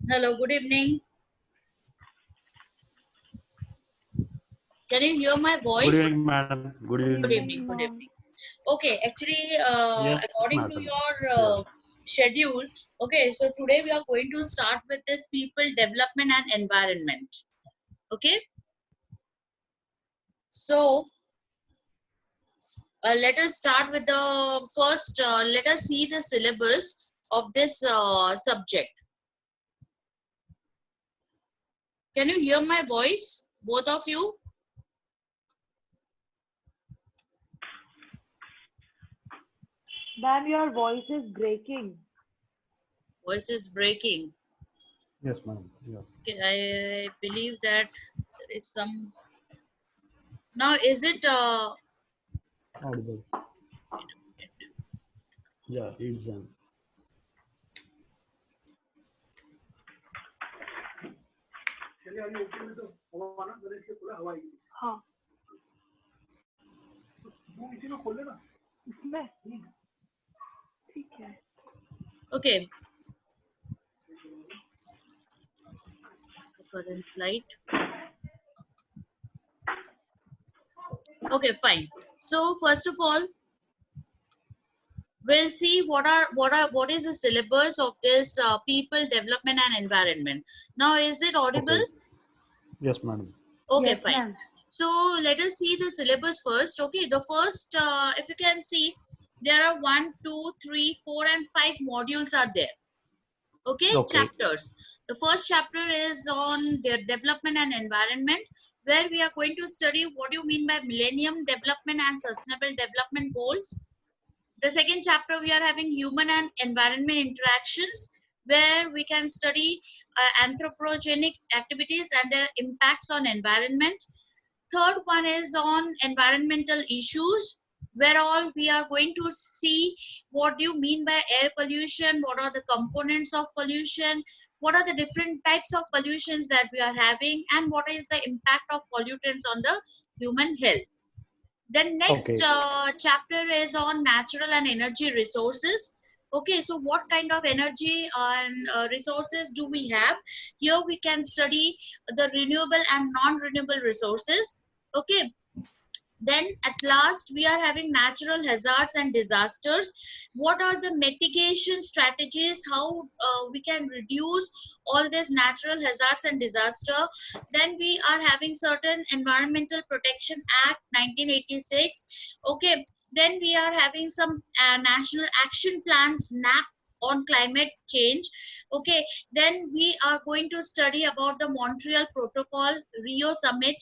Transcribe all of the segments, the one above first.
Hello, good evening. Can you hear my Good voice? evening, madam. Good Good evening. evening, good evening. Okay, actually, Yes, according to madam. your Yeah. schedule, okay, so today we are going to start with this people development and environment. Okay, so let us start with the first, let us see the syllabus of this subject. Can you hear my voice, both of you? Ma'am, your voice is breaking. Voice is breaking. Yes, madam. Yeah. Okay, I believe that there is some. Now, is it Audible. Yeah, it's हाँ इसमें ठीक है okay? Current slide. Okay, fine. So first of all, we'll see what is the syllabus of this people development and environment. Now, is it audible? okay. Yes, madam. Okay, yes fine. ma'am So let us see the syllabus first. Okay, the first, if you can see, there are 1, 2, 3, 4, and 5 modules are there. Okay, Okay. chapters. The first chapter is on their development and environment, where we are going to study what do you mean by millennium development and sustainable development goals. The second chapter, we are having human and environment interactions, where we can study anthropogenic activities and their impacts on environment. Third one is on environmental issues, where all we are going to see what do you mean by air pollution, what are the components of pollution, what are the different types of pollutions that we are having, and what is the impact of pollutants on the human health. Then next Okay. chapter is on natural and energy resources. Okay, so what kind of energy and resources do we have? Here we can study the renewable and non-renewable resources. Okay, then at last we are having natural hazards and disasters. What are the mitigation strategies, how we can reduce all these natural hazards and disaster. Then we are having certain environmental protection act 1986. Okay, then we are having some national action plans NAP on climate change. Okay, then we are going to study about the Montreal Protocol, Rio Summit,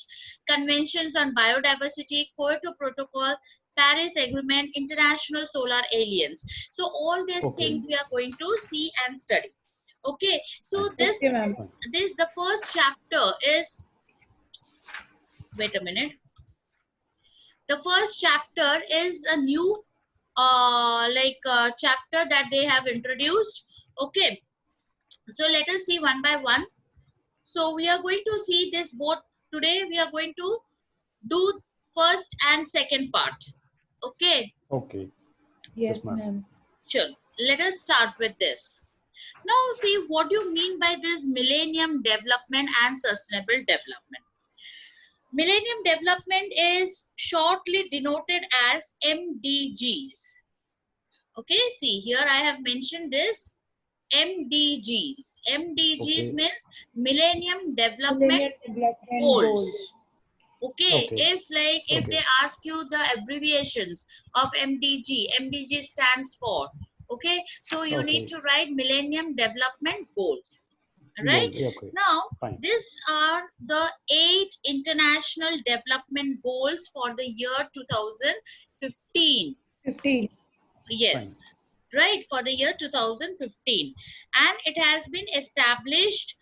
conventions on biodiversity, Kyoto Protocol, Paris Agreement, International Solar Aliens. So all these Okay. things we are going to see and study. Okay, so Fine. this okay ma'am Fine. this the first chapter is, wait a minute. The first chapter is a new chapter that they have introduced. Okay, so let us see one by one. So we are going to see this both today. We are going to do first and second part. Okay, Okay. Yes, yes madam. ma'am sure. Let us start with this. Now, see what do you mean by this millennium development and sustainable development. Millennium development is shortly denoted as MDGs. Okay, see here I have mentioned this MDGs. MDGs Okay. means Millennium Development millennium development Goals. goals Okay, Okay. if Okay. they ask you the abbreviations of MDG stands for, okay, so you need Okay. to write Millennium Development Goals, right? Gold. Okay. Now, Fine. these are the 8 international development goals for the year 2015. 15 Fine. Yes, right, for the year 2015. And it has been established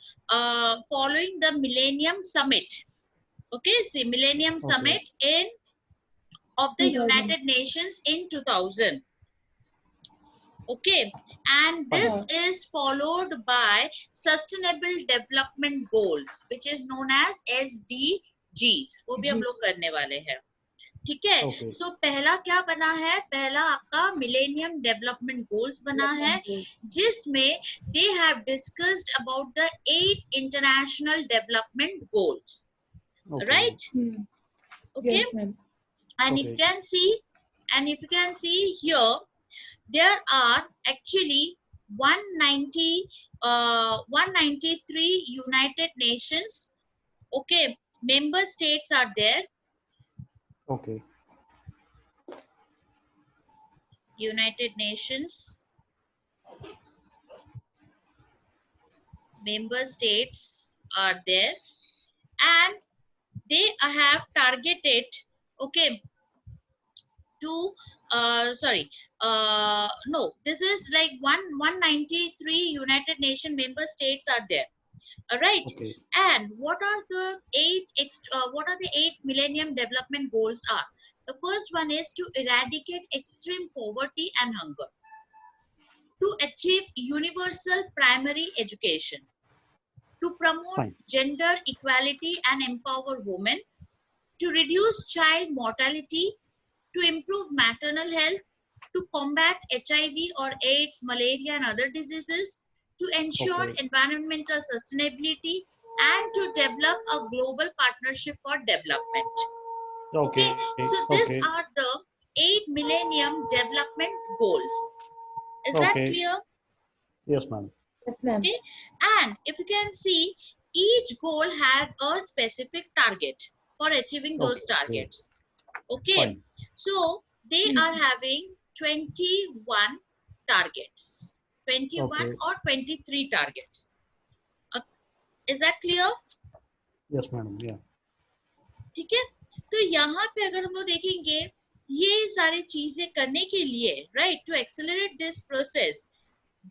following the Millennium Summit. Okay, see, Millennium Okay. Summit in of the 2000 United Nations in 2000. Okay, and Fine. this हाँ is followed by Sustainable Development Goals, which is known as SDGs. वो भी हम जी लोग करने वाले हैं. ठीक है। Okay. सो पहला क्या बना है, पहला आपका मिलेनियम डेवलपमेंट गोल्स बना है, जिसमें they have discussed about the 8 international development goals, Okay. Right? Okay, Yes, ma'am. and if Okay. you can see, and if you can see here, there are actually 193 United Nations, okay, member states are there. Okay. United Nations member states are there, and they have targeted, okay, to no, this is like 193 United Nation member states are there, all right? Okay. And what are the eight millennium development goals are? The first one is to eradicate extreme poverty and hunger, to achieve universal primary education, to promote Fine. gender equality and empower women, to reduce child mortality, to improve maternal health, to combat HIV or AIDS, malaria, and other diseases, to ensure Okay. environmental sustainability, and to develop a global partnership for development. Okay. So these are the 8 millennium development goals. Is that Okay. clear? Yes, ma'am. Yes, ma'am. Okay. And if you can see, each goal had a specific target for achieving those Okay. targets. Okay. Fine. So they are having 21 targets, 21 Okay. or 23 targets. Is that clear? Yes, madam. Yeah. ठीक है, तो यहाँ पे अगर हम लोग देखेंगे ये सारी चीजें करने के लिए, right, to accelerate this process,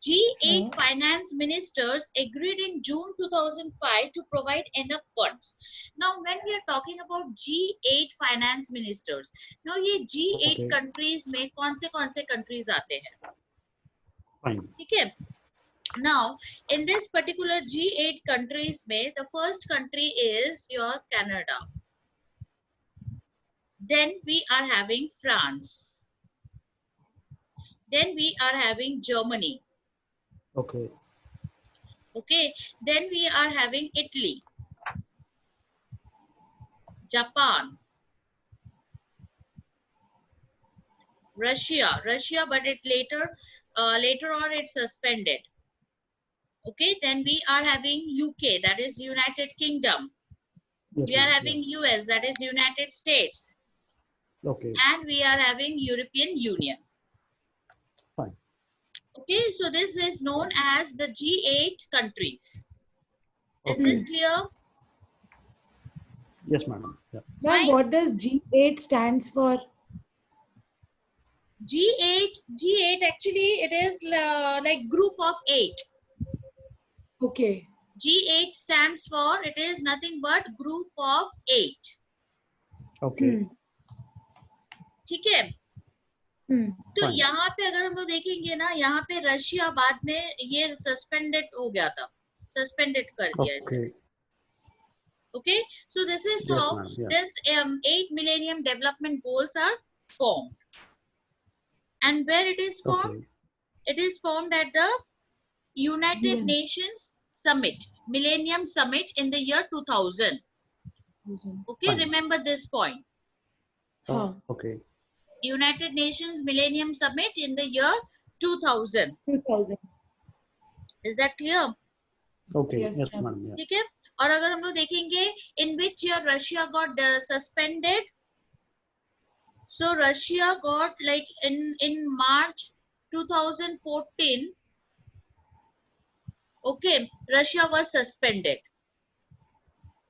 G8 finance ministers agreed in June 2005 to provide enough funds. Now, when we are talking about G8 finance ministers, now ये G8 Okay. countries में कौन से countries आते हैं? Fine. ठीक है. Now, in this particular G8 countries में, the first country is your Canada. Then we are having France. Then we are having Germany. Okay. Okay. Then we are having Italy, Japan, Russia, but it later on it's suspended. Okay. Then we are having UK, that is United Kingdom. Yes, We are ma'am. having US, that is United States. Okay. And we are having European Union. Fine. Okay, so this is known as the G8 countries. Is Okay. this clear? Yes, madam. Yeah. Ma'am, Fine. what does G8 stands for? G8 actually it is like group of 8. Okay. G8 stands for, it is nothing but group of 8. Okay. ठीक है. तो Fine. यहाँ पे अगर हम लोग देखेंगे ना, यहाँ पे रशिया बाद में ये सस्पेंडेड हो गया था, सस्पेंडेड कर दिया इसे. Okay. Okay, so this is Yes, how ma'am. Yeah. this 8 millennium development goals are formed. And where it is formed? Okay. It is formed at the United UN. Nations Summit, Millennium Summit in the year 2000. Okay, Fine. remember this point. Okay. United Nations Millennium Summit in the year 2000. 2000. Is that clear? Okay. Yes, Yes, ma'am. madam. Yeah. ठीक है. और अगर हम लोग देखेंगे in which year Russia got suspended. So Russia got like in March 2014. Okay, Russia was suspended.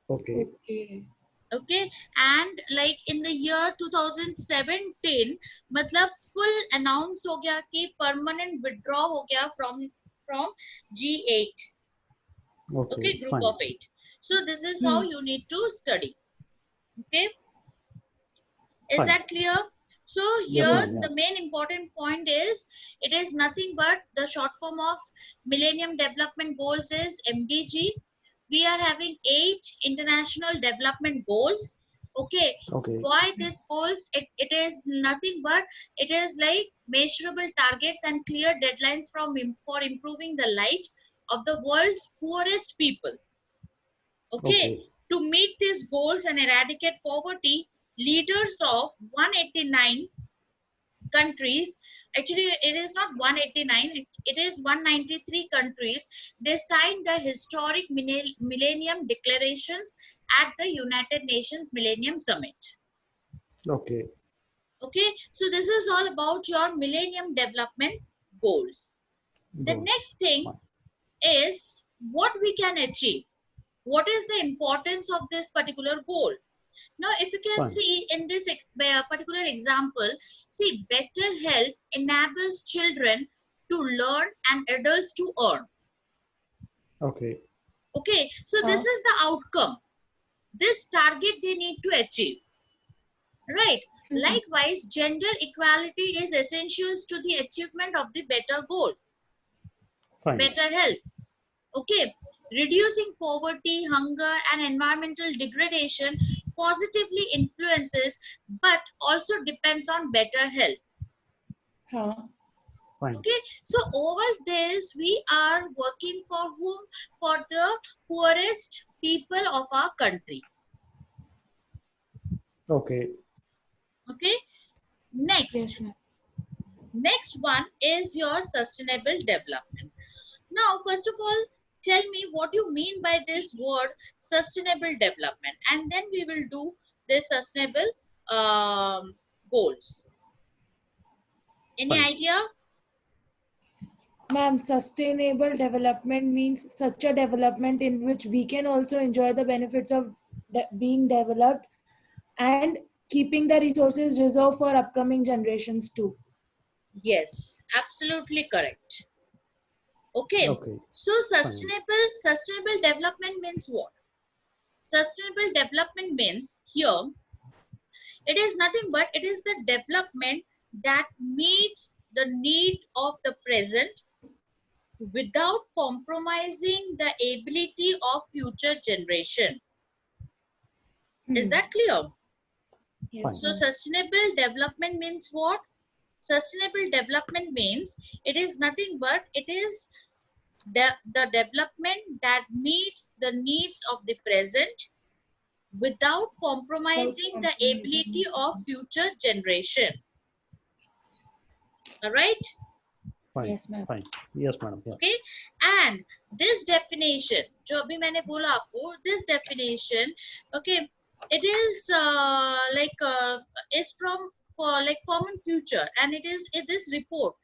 Okay. Okay. Okay, and like in the year 2017, मतलब full announce हो गया कि permanent withdraw हो गया from G8. Okay, group Fine. of 8. So this is how you need to study. Okay, is Fine. that clear? So Yes, here ma'am. Yeah. the main important point is, it is nothing but the short form of Millennium Development Goals is MDG. We are having 8 international development goals. Okay, Okay. why these goals? It is nothing but it is like measurable targets and clear deadlines for improving the lives of the world's poorest people. Okay, Okay. to meet these goals and eradicate poverty, leaders of 189 countries, actually it is not 189, it is 193 countries, they signed the historic millennium declarations at the United Nations Millennium Summit. Okay. Okay, so this is all about your millennium development goals. The Goals. next thing Fine. is what we can achieve. What is the importance of this particular goal? Now, if you can Fine. see in this particular example, see, better health enables children to learn and adults to earn. Okay. Okay, so this is the outcome. This target they need to achieve. Right. Likewise, gender equality is essential to the achievement of the better goal, Fine. better health. Okay, reducing poverty, hunger, and environmental degradation positively influences, but also depends on better health. Fine. Okay, so all this we are working for whom? For the poorest people of our country. Okay. Okay, next. Yes, ma'am. Next one is your sustainable development. Now, first of all, tell me what you mean by this word sustainable development, and then we will do the sustainable goals. Any Fine. idea? Ma'am, sustainable development means such a development in which we can also enjoy the benefits of being developed and keeping the resources reserved for upcoming generations too. Yes, absolutely correct. Okay, Okay. so sustainable development means what? Sustainable development means here it is nothing but it is the development that meets the need of the present without compromising the ability of future generation. Is that clear? Yes, So ma'am. sustainable development means what? Sustainable development means it is nothing but it is the development that meets the needs of the present without compromising the ability of future generation. All right? Fine. Yes, ma'am. Fine. Yes, madam. Yeah. Okay, and this definition जो अभी मैंने बोला आपको, this definition, okay, it is is from for like common future, and it is this report,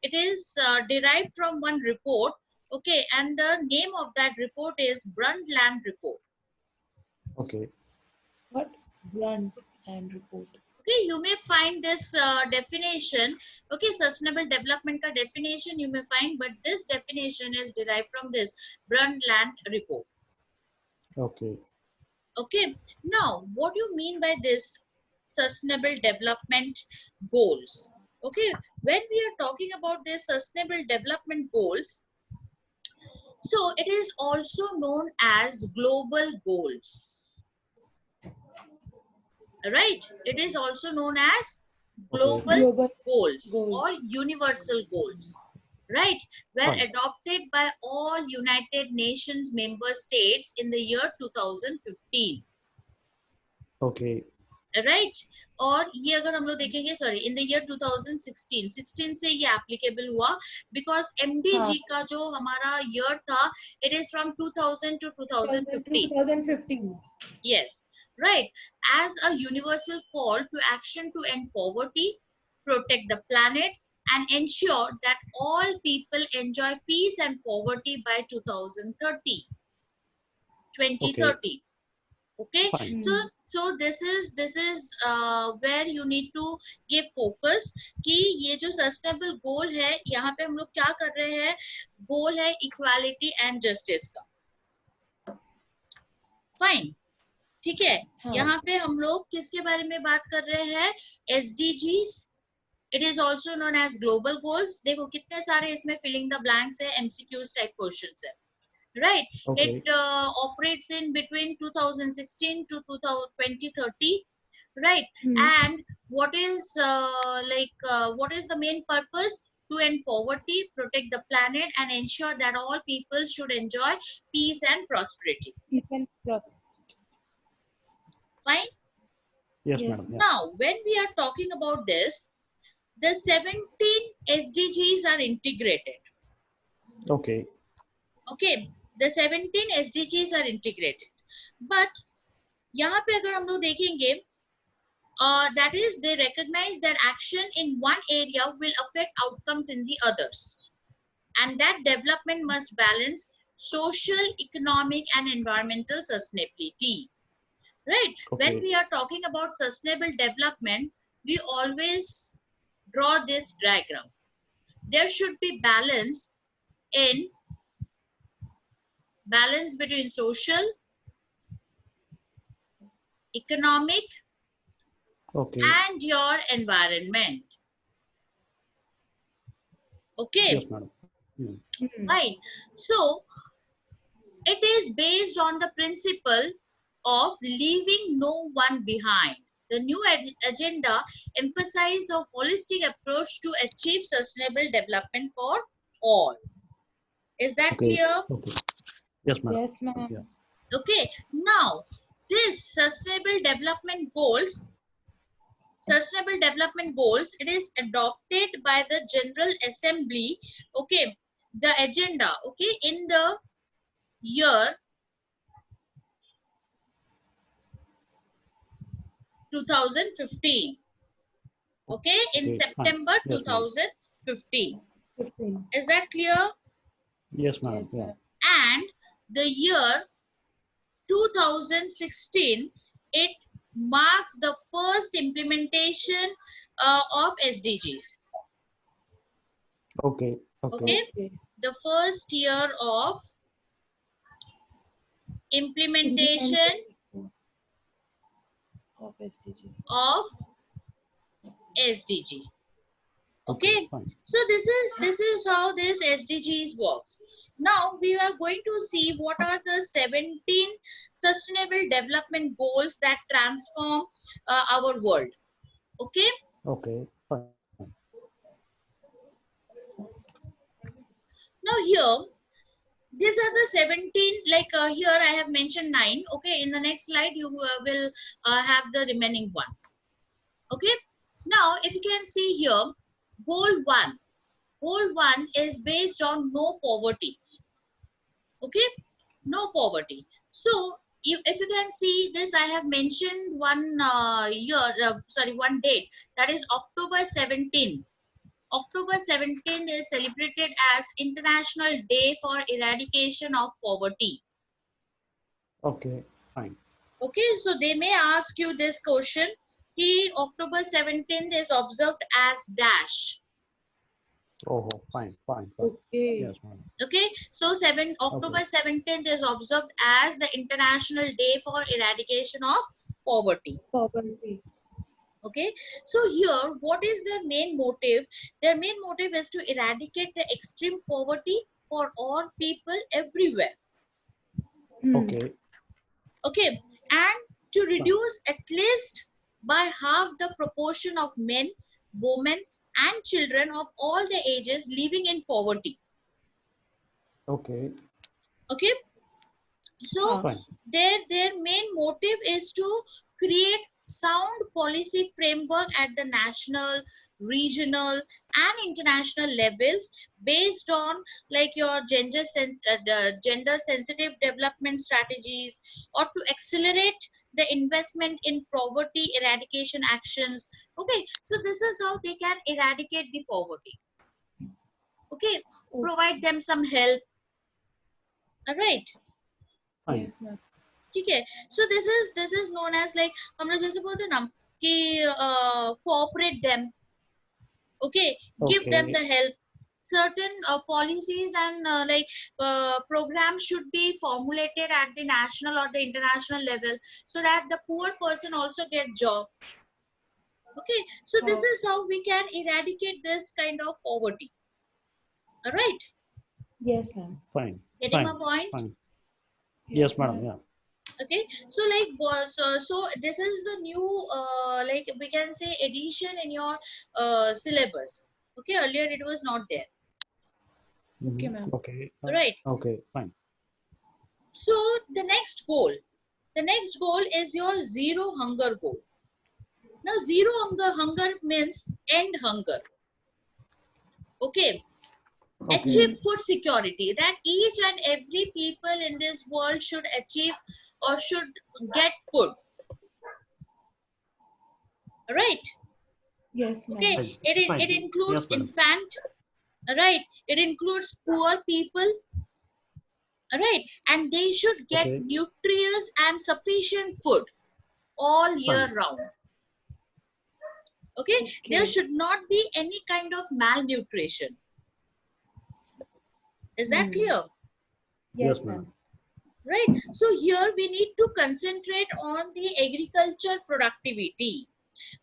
it is derived from one report. Okay, and the name of that report is Brundtland report. Okay. What? Brundtland report. Okay, you may find this definition. Okay, sustainable development ka definition you may find, but this definition is derived from this Brundtland report. Okay. Okay, now what do you mean by this sustainable development goals? Okay, when we are talking about this sustainable development goals, so it is also known as global goals. Right, it is also known as global goals or universal goals, right, were adopted by all United Nations member states in the year 2015. Okay. Right, और ये अगर हम लोग देखेंगे sorry in the year 2016 से ये applicable हुआ because MDG का जो हमारा year था it is from 2000 to 2015. Yes, right, as a universal call to action to end poverty, protect the planet, and ensure that all people enjoy peace and poverty by 2030. Okay, so this is where you need to give focus कि ये जो sustainable goal है यहाँ पे हम लोग क्या कर रहे हैं, goal है equality and justice का. Fine, ठीक है. यहाँ पे हम लोग किसके बारे में बात कर रहे हैं? SDGs. It is also known as global goals. देखो कितने सारे इसमें filling the blanks है, MCQs type questions है. right? Okay. It operates in between 2016 to 2030, right? Hmm. And what is what is the main purpose? To end poverty, protect the planet, and ensure that all people should enjoy peace and prosperity. You can process. Fine. Yes, Yes, madam. ma'am. Yeah. Now, when we are talking about this, the 17 SDGs are integrated. Okay. Okay, the 17 SDGs are integrated. But यहाँ पे अगर हम लोग देखेंगे, that is, they recognize that action in one area will affect outcomes in the others, and that development must balance social, economic, and environmental sustainability. Right? When Okay. we are talking about sustainable development, we always draw this diagram. There should be in balance between social, economic, Okay. and your environment. Yes, Okay, madam. Hmm. Hmm. fine. So it is based on the principle of leaving no one behind. The new agenda emphasizes a holistic approach to achieve sustainable development for all. Is that Okay. clear? Okay. Yes, madam. Yes, ma'am. Yeah. Okay. Now, this sustainable development goals, it is adopted by the General Assembly. Okay, the agenda. Okay, in the year 2015. Okay, in Okay. Fine. September Yes, madam. 2015. 15. Is that clear? Yes, madam. Yes, Yeah. ma'am. And the year 2016, it marks the first implementation of SDGs. Okay. Okay. Okay, Okay. the first year of implementation Implementation of SDG. of SDG. Okay. Okay, Fine. so this is how this SDGs works. Now we are going to see what are the 17 sustainable development goals that transform our world. Okay, Okay. Fine. now here these are the 17, like here I have mentioned 9. Okay, in the next slide you will have the remaining one. Okay, now if you can see here, goal 1. Goal 1 is based on no poverty. Okay, no poverty. So if you can see this, I have mentioned one one date, that is October 17th. October 17th is celebrated as International Day for Eradication of Poverty. Okay. Fine. Okay, so they may ask you this question, October 17th is observed as dash. Oh, fine. Fine. Fine. Okay. Yes, madam. Okay, so October 17th is observed as the International Day for Eradication of Poverty. Poverty. Okay, so here what is their main motive? Their main motive is to eradicate the extreme poverty for all people everywhere. Hmm. Okay. Okay, and to reduce at least by half the proportion of men, women, and children of all the ages living in poverty. Okay. Okay, so Fine. their main motive is to create sound policy framework at the national, regional, and international levels based on like your the gender sensitive development strategies, or to accelerate the investment in poverty eradication actions. Okay, so this is how they can eradicate the poverty. Okay, provide them some help. All right. Fine. Yes, ma'am. ठीक है, so this is known as like हम लोग जैसे बोलते हैं ना कि cooperate them. Okay, give them Okay. the help. Certain policies and programs should be formulated at the national or the international level so that the poor person also get job. Okay, so this is how we can eradicate this kind of poverty. All right. Yes, ma'am. Fine. Getting my Fine. point? Fine. Yes, madam. Yeah. Okay, so like so this is the new like we can say addition in your syllabus. Okay, earlier it was not there, Okay, ma'am. Okay. right? Okay. Fine. So the next goal is your zero hunger goal. Now zero hunger means end hunger. Okay, Okay. achieve food security, that each and every people in this world should achieve or should get food, right? Yes, ma'am. Okay, Fine. it Fine. includes Yes, madam. infant, right? It includes poor people, right? And they should get Okay. nutritious and sufficient food all year Fine. round. Okay, there Okay. should not be any kind of malnutrition. Is that clear? Yes, Yes, madam. ma'am. Right, so here we need to concentrate on the agriculture productivity,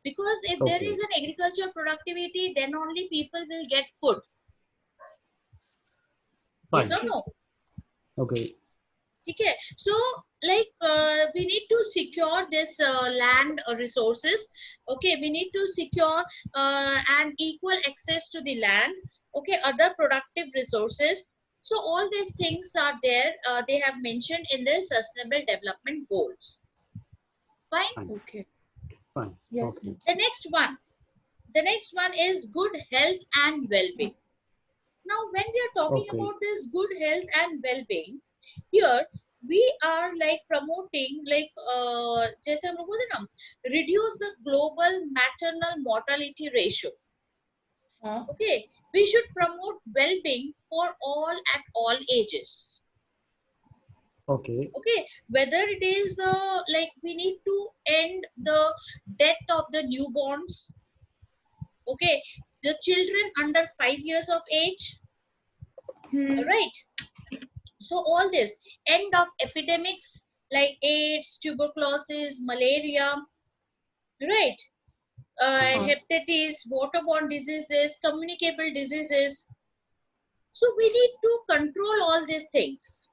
because if there Okay. is an agriculture productivity, then only people will get food. Yes Fine. or no? Okay. Okay, so like we need to secure this land resources. Okay, we need to secure and equal access to the land. Okay, other productive resources. So all these things are there. They have mentioned in the sustainable development goals. Fine. Fine. Okay. Fine. Yes, Okay. ma'am. The next one is good health and well-being. Now, when we are talking Okay. about this good health and well-being, here we are like promoting like जैसे हम लोग बोलते हैं ना, reduce the global maternal mortality ratio. Okay, we should promote well-being for all at all ages. Okay. Okay, whether it is like we need to end the death of the newborns. Okay, the children under 5 years of age, right? So all this, end of epidemics like AIDS, tuberculosis, malaria, right? Hepatitis, waterborne diseases, communicable diseases. So we need to control all these things,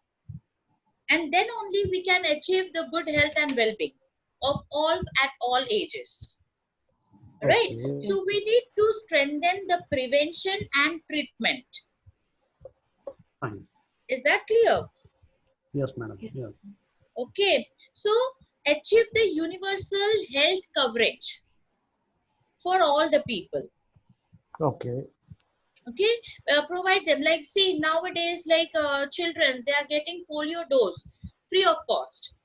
and then only we can achieve the good health and well-being of all at all ages, right? Okay. So we need to strengthen the prevention and treatment. Fine. Is that clear? Yes, madam. Yes. Yeah. Okay, so achieve the universal health coverage for all the people. Okay. Okay, provide them, like see nowadays like children, they are getting polio dose free of cost.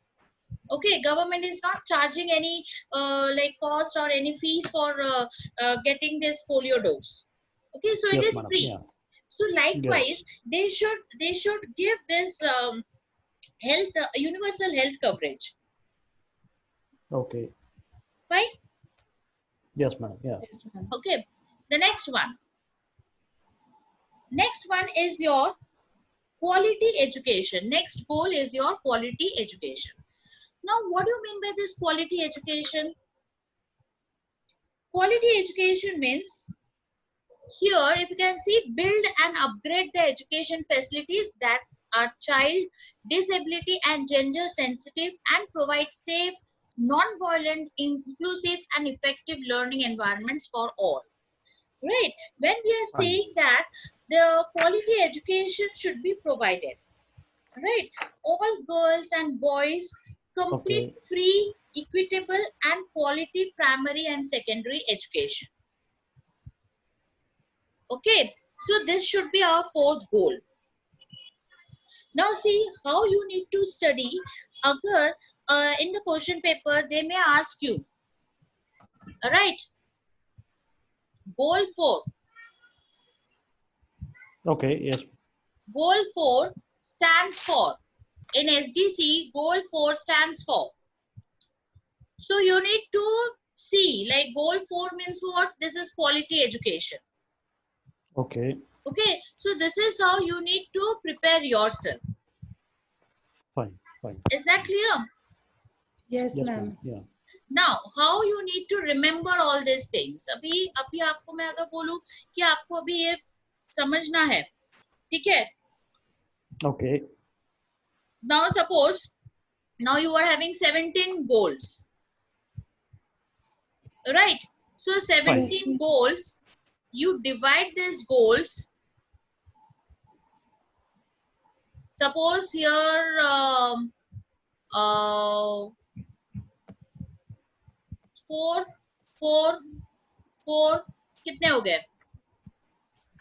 Okay, government is not charging any like cost or any fees for getting this polio dose. Okay, so it Yes, is madam. free. Yeah. So likewise, Yes. they should give this health universal health coverage. Okay. Fine. Yes, madam. Yeah. Yes, ma'am. Okay, the next one is your quality education. Next goal is your quality education. Now what do you mean by this quality education? Quality education means, here if you can see, build and upgrade the education facilities that are child, disability and gender sensitive, and provide safe, non-violent, inclusive and effective learning environments for all. Right, when we are Fine. saying that the quality education should be provided, right, all girls and boys complete Okay. free, equitable and quality primary and secondary education. Okay, so this should be our fourth goal. Now see how you need to study. Agar in the question paper they may ask you, all right, goal 4. Okay. Yes. Goal 4 stands for, in SDC, goal 4 stands for. So you need to see, like goal 4 means what? This is quality education. Okay. Okay, so this is how you need to prepare yourself. Fine. Fine. Is that clear? Yes, Yes, ma'am. madam. Yeah. Now, how you need to remember all these things? अभी आपको मैं अगर बोलूं कि आपको अभी ये समझना है, ठीक है? Okay. Now suppose, now you are having 17 goals, right? So Yes, 17 ma'am. goals, you divide these goals. Suppose here uh, 4 4 4 कितने हो गए?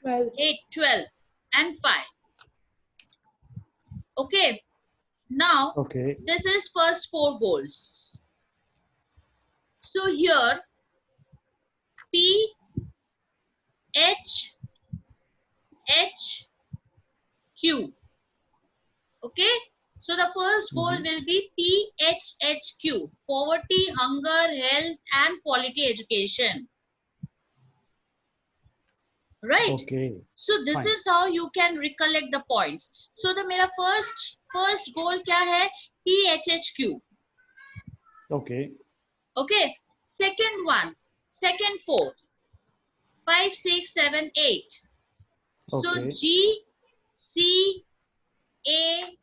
12. 8, 12 and 5. Okay, now Okay. this is first 4 goals. So here P H H Q. Okay, so the first goal Mhm. will be PHHQ: poverty, hunger, health, and quality education. Right? Okay. So this Fine. is how you can recollect the points. So the मेरा first goal क्या है? PHHQ. Okay. Okay. Second one, second, fourth, 5, 6, 7, 8. So Okay. G, C, A,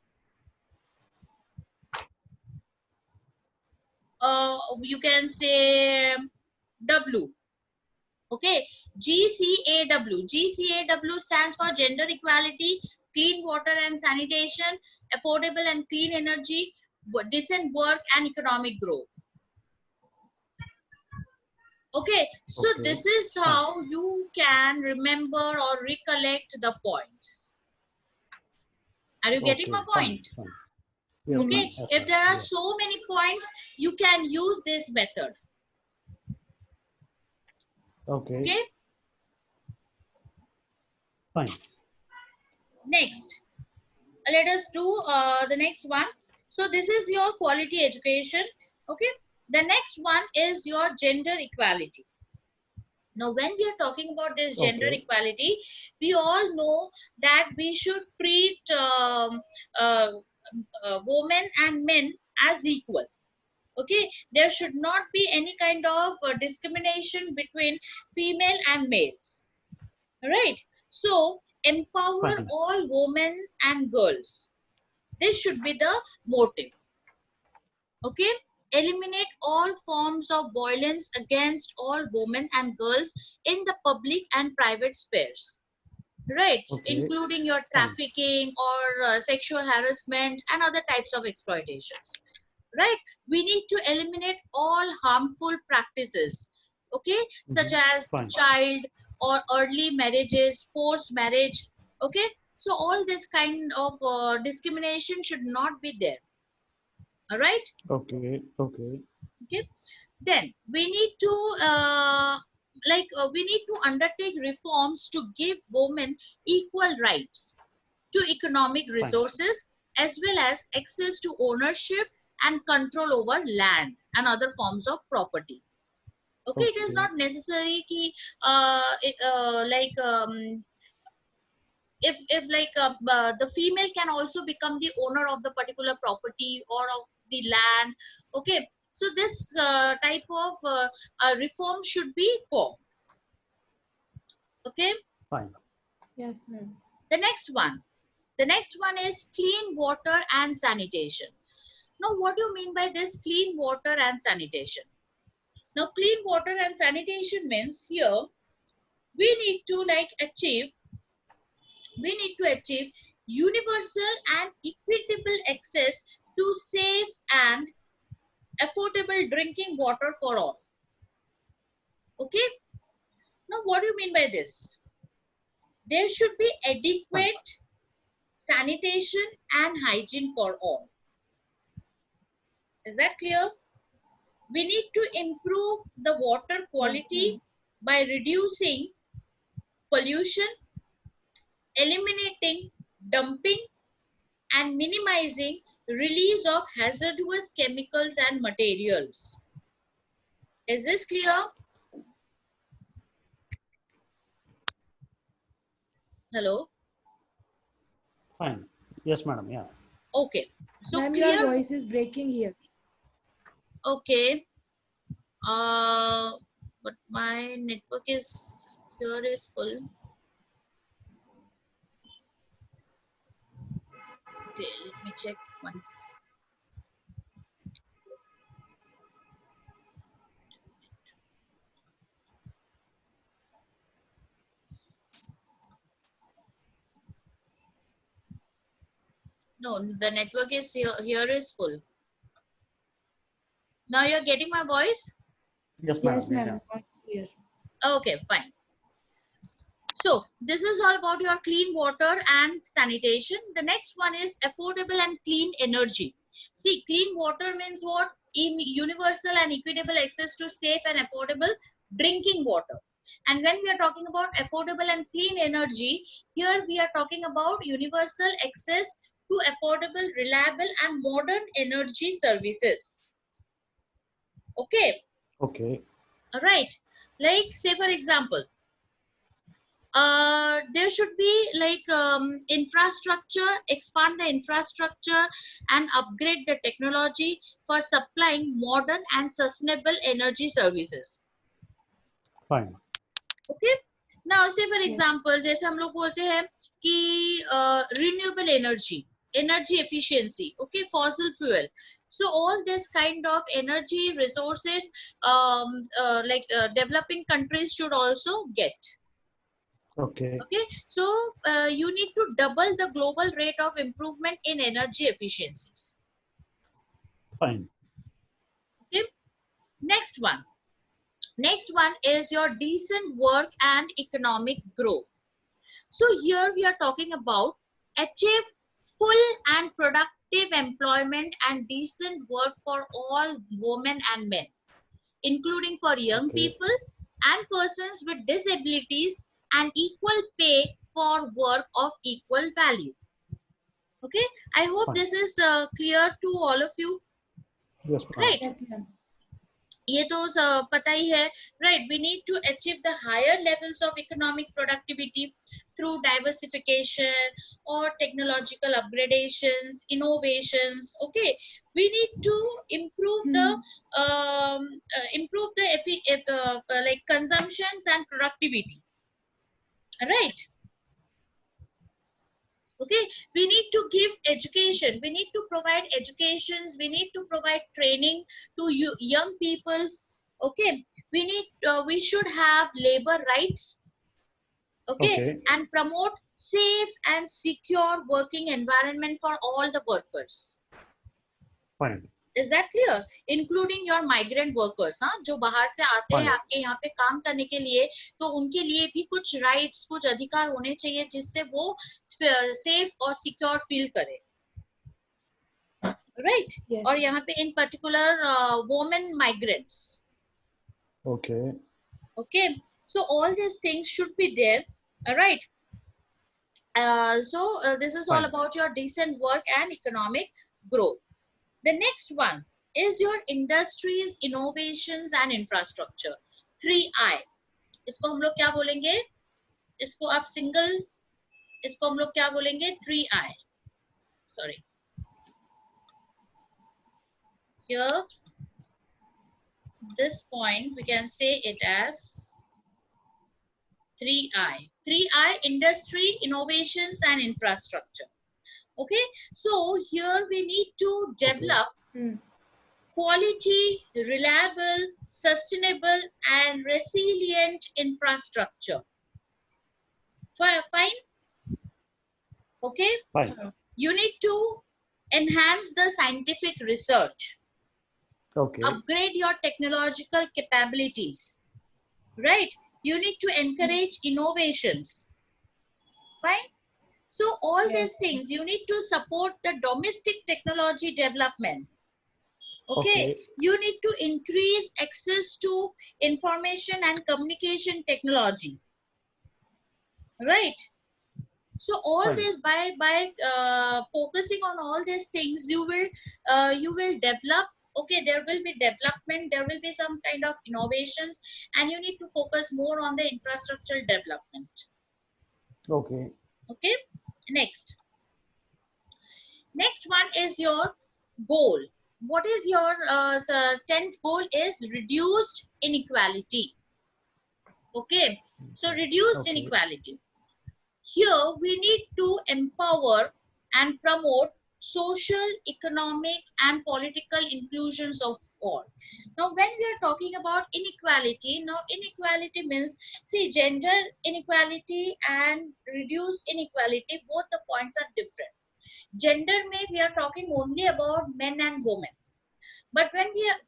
you can say W. Okay, GCAW. GCAW stands for gender equality, clean water and sanitation, affordable and clean energy, decent work, and economic growth. Okay, so Okay. this is Fine. how you can remember or recollect the points. Are you getting my Okay. Fine. point? Fine. Yes, Mhm. Okay, ma'am. Yes, if ma'am. there are Yes. so many points, you can use this method. Okay. Okay, Fine. next, let us do the next one. So this is your quality education. Okay, the next one is your gender equality. Now when we are talking about this gender Okay. equality, we all know that we should treat uh, women and men as equal. Okay, there should not be any kind of discrimination between female and males, right? So empower Fine. all women and girls. This should be the motive. Okay, eliminate all forms of violence against all women and girls in the public and private spheres, right, Okay. including your Fine. trafficking or sexual harassment and other types of exploitations, right? We need to eliminate all harmful practices, okay, such Mhm. as Fine. child or early marriages, forced marriage. Okay, so all this kind of discrimination should not be there. All right. Okay. Okay. Okay, then we need to we need to undertake reforms to give women equal rights to economic Fine. resources as well as access to ownership and control over land and other forms of property. Okay, it is Okay. not necessary ki, like if the female can also become the owner of the particular property or of the land. Okay, so this type of reform should be formed. Okay, Fine. Yes, ma'am. the next one is clean water and sanitation. Now what do you mean by this clean water and sanitation? Now clean water and sanitation means here we need to achieve universal and equitable access to safe and affordable drinking water for all. Okay, now what do you mean by this? There should be Fine. adequate sanitation and hygiene for all. Is that clear? We need to improve the water Yes, quality ma'am. by reducing pollution, eliminating dumping, and minimizing release of hazardous chemicals and materials. Is this clear? Hello? Fine. Yes, madam. Yeah. Okay. So Ma'am, your clear. voice is breaking here. Okay. But my network is here is full. Okay, let me check once. No, the network is here is full. Now you're getting my voice? Yes, Yes, madam. Yeah, ma'am. Not clear. Okay, fine. So this is all about your clean water and sanitation. The next one is affordable and clean energy. See, clean water means what? Universal and equitable access to safe and affordable drinking water. And when we are talking about affordable and clean energy, here we are talking about universal access to affordable, reliable and modern energy services. Okay, yeah. Okay. all right. Like say for example, there should be like infrastructure, expand the infrastructure and upgrade the technology for supplying modern and sustainable energy services. Fine. Okay, now say for Yes. example जैसे हम लोग बोलते हैं कि renewable energy, energy efficiency, okay, fossil fuel. So all this kind of energy resources developing countries should also get. Okay. Okay, so you need to double the global rate of improvement in energy efficiencies. Fine. Okay, next one. Next one is your decent work and economic growth. So here we are talking about achieve full and productive employment and decent work for all women and men, including for young Okay. people and persons with disabilities, and equal pay for work of equal value. Okay, I hope Fine. this is clear to all of you, Yes, madam. right? Yes, ma'am. ये तो पता ही है, right? We need to achieve the higher levels of economic productivity through diversification or technological upgradations, innovations. Okay, we need to improve the like consumptions and productivity, right? Okay, we need to give education, we need to provide educations, we need to provide training to young peoples. Okay, we should have labor rights. Okay, Okay. and promote safe and secure working environment for all the workers. Fine. Is that clear? Including your migrant workers, हाँ, जो बाहर से आते हैं Fine. आपके यहाँ पे काम करने के लिए, तो उनके लिए भी कुछ राइट्स, कुछ अधिकार होने चाहिए जिससे वो सेफ और सिक्योर फील करे, राइट? Yes. और यहाँ पे इन particular women migrants. Okay. Okay, so all these things should be there, right? This is all Fine. about your decent work and economic growth. The next one is your industries, innovations and infrastructure. 3I. इसको हम लोग क्या बोलेंगे? इसको आप single, इसको हम लोग क्या बोलेंगे? 3I. Sorry. Here, this point we can say it as 3I. 3I, industry, innovations and infrastructure. Okay, so here we need to develop quality, reliable, sustainable and resilient infrastructure. Fine? Okay, Fine. you need to enhance the scientific research, Okay. upgrade your technological capabilities, right? You need to encourage innovations. Fine? So all Yes. these things, you need to support the domestic technology development. Okay, you need to increase access to information and communication technology, right? So all Fine. this, by focusing on all these things, you will develop. Okay, there will be development, there will be some kind of innovations, and you need to focus more on the infrastructural development. Okay. Okay, next one is your goal. What is your 10th goal? Is reduced inequality. Okay, so reduced Okay. inequality. Here we need to empower and promote social, economic, and political inclusions of all. Now, when we are talking about inequality, now inequality means, see, gender inequality and reduced inequality, both the points are different. Gender may we are talking only about men and women, but when we are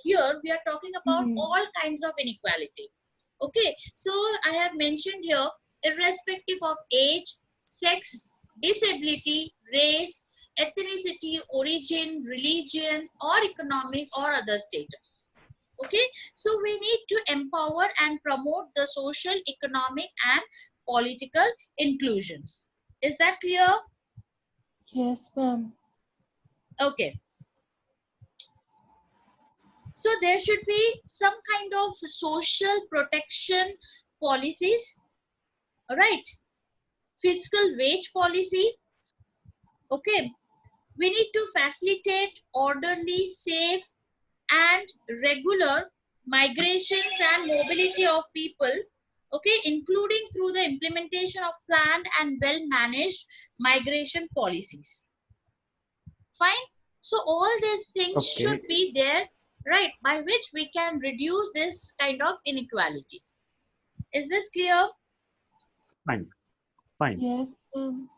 here, we are talking about all kinds of inequality. Okay, so I have mentioned here, irrespective of age, sex, disability, race, ethnicity, origin, religion, or economic or other status. Okay, so we need to empower and promote the social, economic, and political inclusions. Is that clear? Yes, ma'am. Okay. So there should be some kind of social protection policies, right? Fiscal wage policy. Okay. We need to facilitate orderly, safe, and regular migrations and mobility of people. Okay, including through the implementation of planned and well-managed migration policies. Fine. So all these things should Okay. be there, right, by which we can reduce this kind of inequality. Is this clear? Fine. Fine. Yes, ma'am.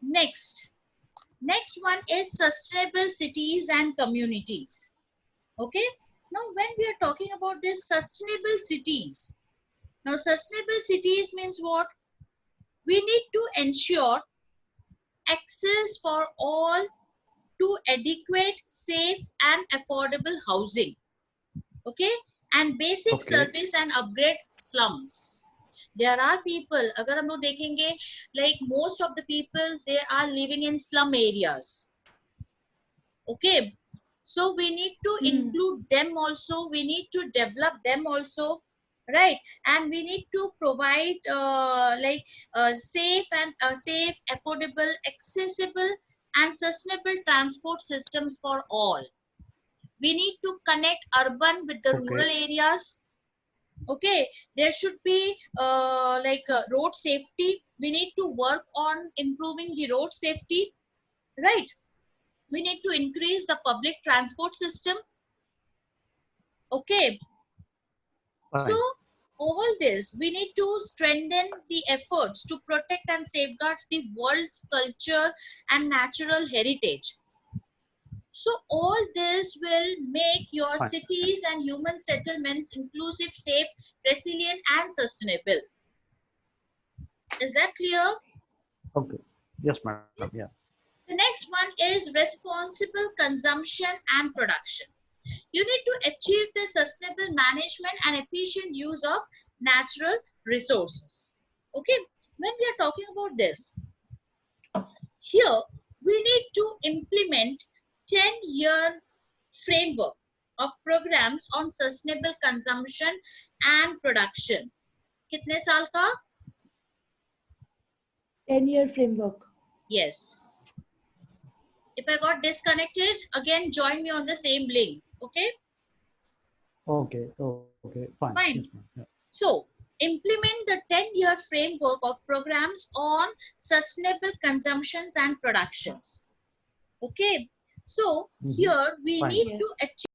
Next one is sustainable cities and communities. Okay, now when we are talking about this sustainable cities, now sustainable cities means what? We need to ensure access for all to adequate, safe, and affordable housing. Okay, and basic Okay. service and upgrade slums. There are people, अगर हम लोग देखेंगे, like most of the people, they are living in slum areas. Okay, so we need to include them also, we need to develop them also, right? And we need to provide safe, affordable, accessible, and sustainable transport systems for all. We need to connect urban with the rural Okay. areas. Okay, there should be road safety. We need to work on improving the road safety, right? We need to increase the public transport system. Okay, so Fine. all this, we need to strengthen the efforts to protect and safeguard the world's culture and natural heritage. So all this will make your Fine. cities and human settlements inclusive, safe, resilient, and sustainable. Is that clear? Okay. Yes, madam. Yeah. The next one is responsible consumption and production. You need to achieve the sustainable management and efficient use of natural resources. Okay, when we are talking about this, here we need to implement 10-year framework of programs on sustainable consumption and production. कितने साल का? 10-year framework. Yes. If I got disconnected, again join me on the same link. Okay. Okay. Okay. Fine. Fine. Yes, ma'am. Yeah. So implement the 10-year framework of programs on sustainable consumptions and productions. Okay. So here we Fine. need to achieve